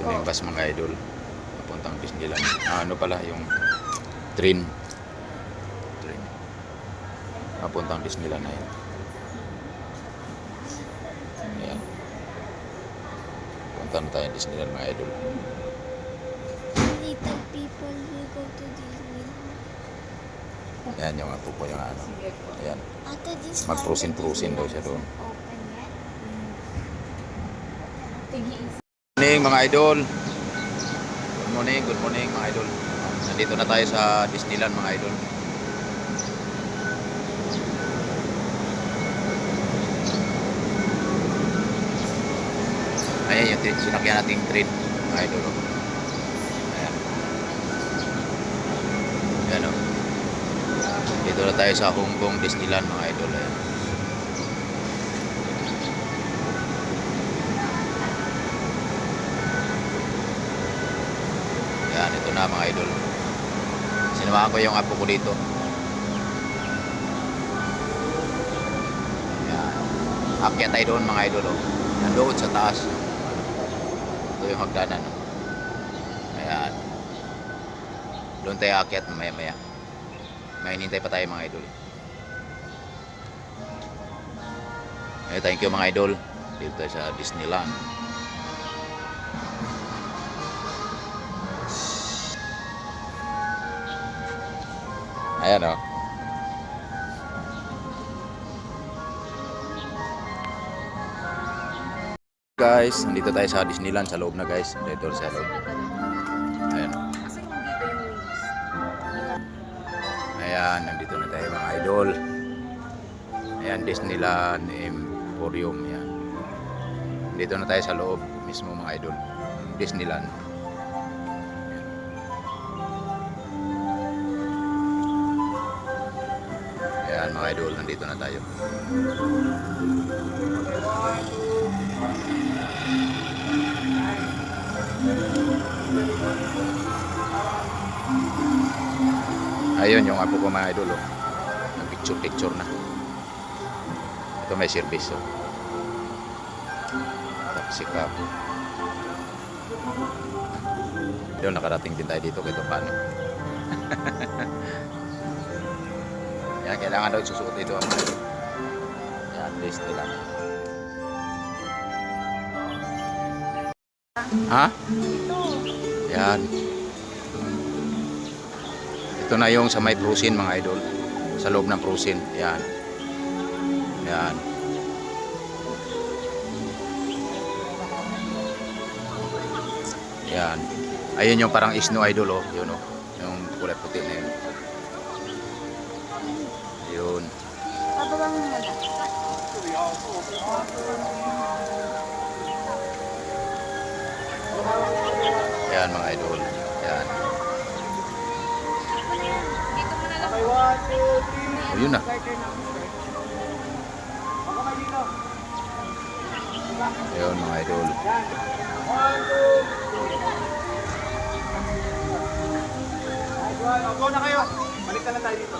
Ito yung bus mga idol. Papuntang Disneyland. Ano pala yung train. Papuntang Disneyland na yun. Ayan. Punta na tayo Disneyland mga idol. Little people will go to Disneyland. Ayan yung apo po yung ano. Ayan. After this Magprusin-prusin daw siya doon. open yet? Good morning mga idol. Good morning mga idol. Nandito na tayo sa Disneyland mga idol. Ayan yung sinakyan nating train mga idol. Ayan. Ayan o. Dito na tayo sa Hong Kong Disneyland mga idol. Ayan. Ayan, ito na mga idol. Sinamahan ko yung apo ko dito. Ayan. Akyat tayo doon mga idol. Oh. Nandoon sa taas. Ito yung hagdanan. Ayan. Doon tayo akyat maya-maya. May hinintay pa tayo mga idol. Ayan, thank you mga idol. Dito tayo sa Disneyland. Ayan o. Guys, nandito tayo sa Disneyland sa loob na guys. Dito sa loob. Ayan. Ayan, nandito na tayo mga idol. Ayan, Disneyland Emporium. Ayan. Dito na tayo sa loob mismo mga idol. Disneyland. Ayan mga idol, nandito na tayo. Ayun yung apo ko mga idol. Oh. Nag-picture na. Ito may service. Oh. Taxi cab. Doon nakarating din tayo dito kahit paano. Yan, kailangan daw susuot ito. Yan, list nila. Ha? Yan. Ito na yung sa may Prusin mga idol. Sa loob ng Prusin. Yan. Yan. Yan. Ayun yung parang Snow idol oh. Yun oh. Yung kulay puti na yun. Ayun. Pababang mo na. Yan mga idol. Yan. Dito mo na lang. Oh, yun na. Ayun mga idol. Go na kayo. Balik na lang tayo dito.